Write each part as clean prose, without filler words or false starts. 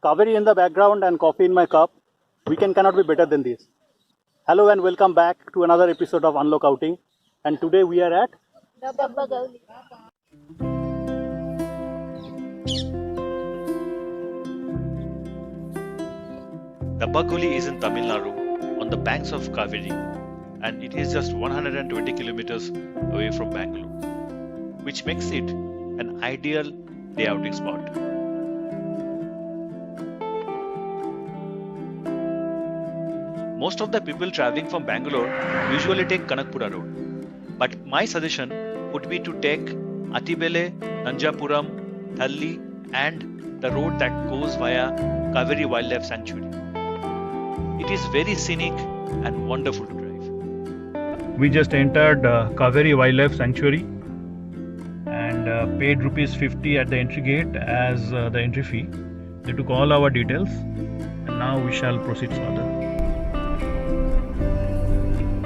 Kaveri in the background and coffee in my cup. Weekend cannot be better than this. Hello and welcome back to another episode of Unlock Outing. And today we are at Dabbagauli. Dabbagauli is in Tamil Nadu on the banks of Kaveri, and it is just 120 kilometers away from Bangalore, which makes it an ideal day outing spot. Most of the people traveling from Bangalore usually take Kanakpura road, but my suggestion would be to take Atibele, Nanjapuram, Thalli and the road that goes via Kaveri Wildlife Sanctuary. It is very scenic and wonderful to drive. We just entered Kaveri Wildlife Sanctuary and paid ₹50 at the entry gate as the entry fee. They took all our details and now we shall proceed further.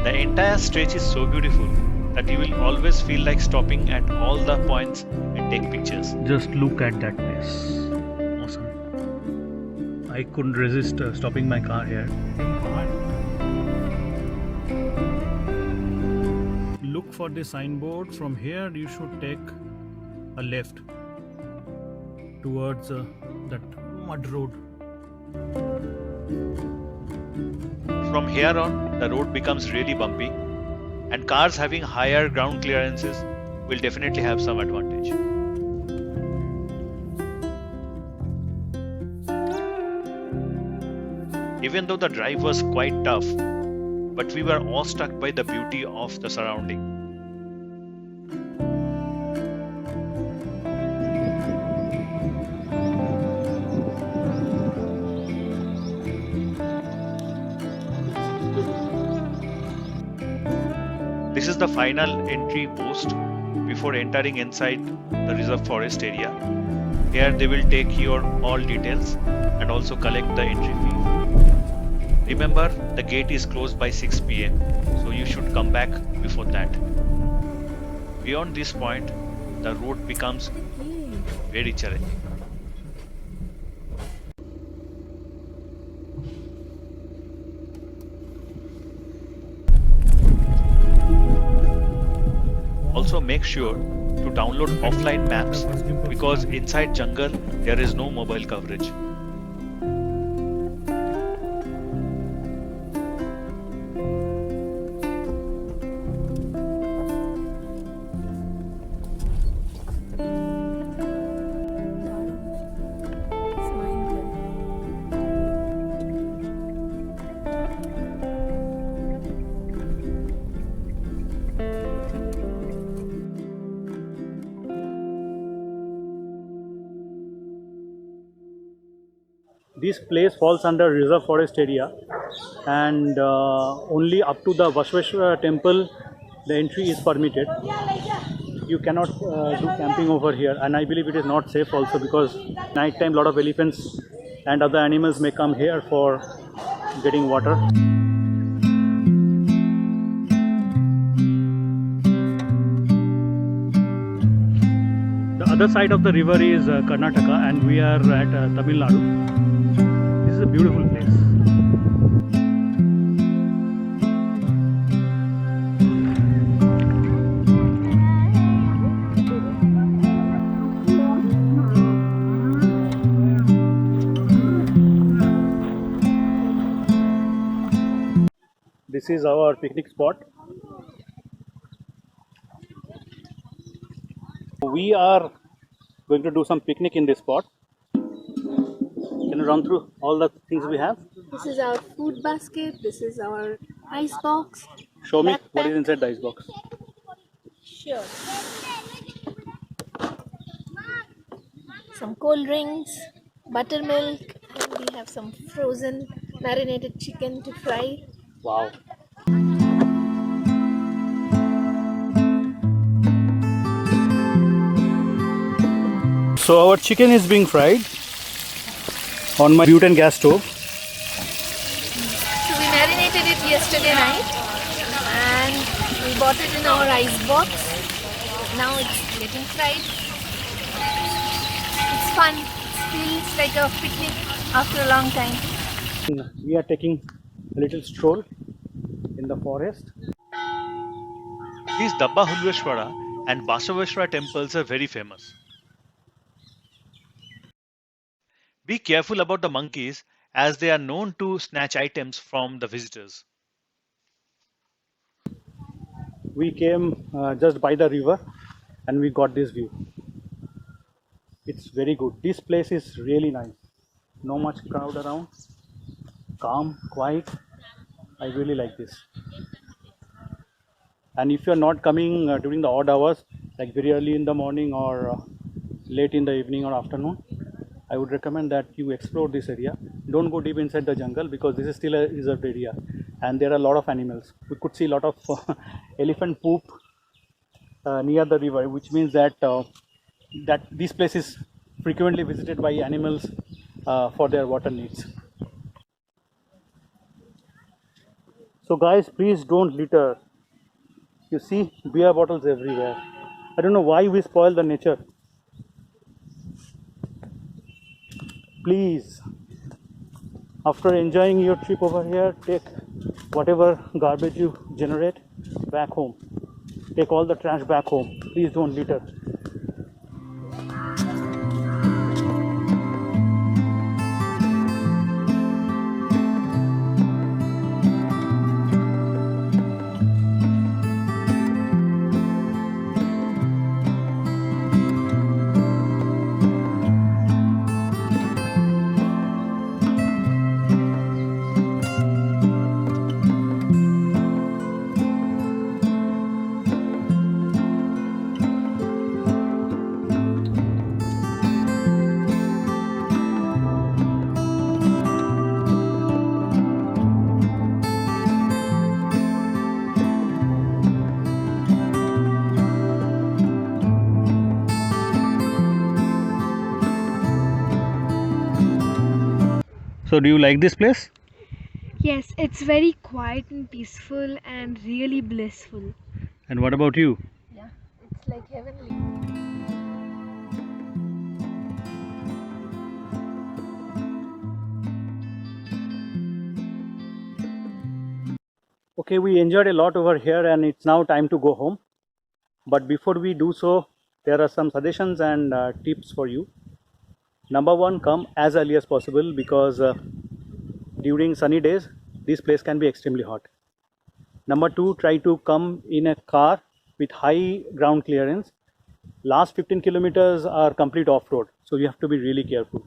The entire stretch is so beautiful that you will always feel like stopping at all the points and take pictures. Just look at that place. Awesome. I couldn't resist stopping my car here. Look for the signboard. From here you should take a left towards that mud road. From here on, the road becomes really bumpy, and cars having higher ground clearances will definitely have some advantage. Even though the drive was quite tough, but we were awestruck by the beauty of the surrounding. This is the final entry post before entering inside the reserve forest area. Here they will take your all details and also collect the entry fee. Remember, the gate is closed by 6 p.m. so you should come back before that. Beyond this point, the road becomes very challenging. Also make sure to download offline maps because inside jungle there is no mobile coverage. This place falls under reserve forest area and only up to the Vasveshwara temple the entry is permitted. You cannot do camping over here, and I believe it is not safe also because night time lot of elephants and other animals may come here for getting water. The other side of the river is Karnataka and we are at Tamil Nadu. This is a beautiful place. This is our picnic spot. We are going to do some picnic in this spot. Can you run through all the things we have? This is our food basket. This is our ice box. Show me Backpack. what is inside the ice box. Sure. Some cold drinks, buttermilk, and we have some frozen marinated chicken to fry. Wow. So our chicken is being fried on my butane gas stove. So we marinated it yesterday night and we bought it in our ice box. Now it's getting fried. It's fun. It feels It's like a picnic after a long time. We are taking a little stroll in the forest. These Dabba Hulveshwara and Basaveshwara temples are very famous. Be careful about the monkeys as they are known to snatch items from the visitors. We came just by the river and we got this view. It's very good. This place is really nice. No much crowd around. Calm, quiet. I really like this. And if you're not coming during the odd hours, like very early in the morning or late in the evening or afternoon, I would recommend that you explore this area. Don't go deep inside the jungle because this is still a reserved area and there are a lot of animals. We could see a lot of elephant poop near the river, which means that this place is frequently visited by animals for their water needs. So guys, please don't litter. You see beer bottles everywhere. I don't know why we spoil the nature. Please, after enjoying your trip over here, take whatever garbage you generate back home. Take all the trash back home. Please don't litter. So do you like this place? Yes, it's very quiet and peaceful and really blissful. And what about you? Yeah, it's like heavenly. Okay, we enjoyed a lot over here and it's now time to go home. But before we do so, there are some suggestions and tips for you. Number one, come as early as possible because during sunny days, this place can be extremely hot. Number two, try to come in a car with high ground clearance. Last 15 kilometers are complete off-road, so you have to be really careful.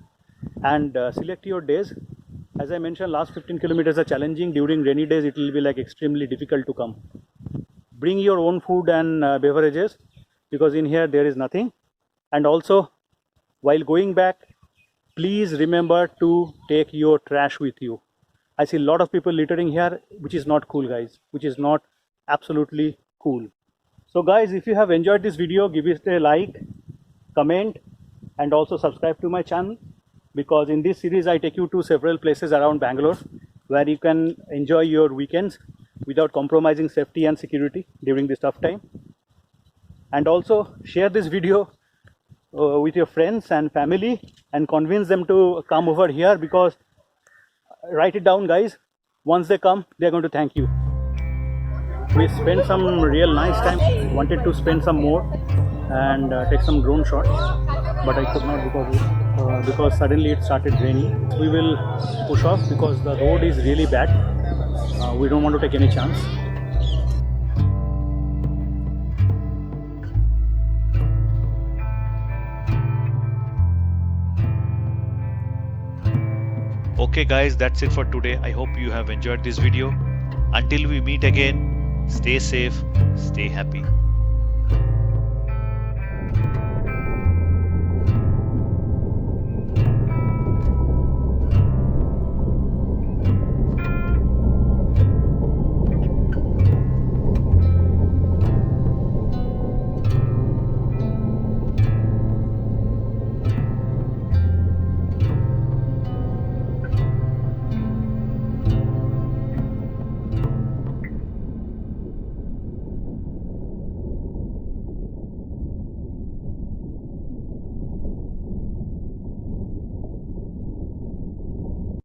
And select your days. As I mentioned, last 15 kilometers are challenging. During rainy days, it will be like extremely difficult to come. Bring your own food and beverages because in here there is nothing. And also, while going back, please remember to take your trash with you. I see a lot of people littering here, which is not cool, guys, which is not absolutely cool. So guys, if you have enjoyed this video, give it a like, comment, and also subscribe to my channel because in this series I take you to several places around Bangalore where you can enjoy your weekends without compromising safety and security during this tough time. And also share this video with your friends and family and convince them to come over here because write it down, guys, once they come they're going to thank you. We spent some real nice time, wanted to spend some more and take some drone shots, but I could not because suddenly it started raining. We will push off because the road is really bad. We don't want to take any chance. Okay guys, that's it for today. I hope you have enjoyed this video. Until we meet again, stay safe, stay happy.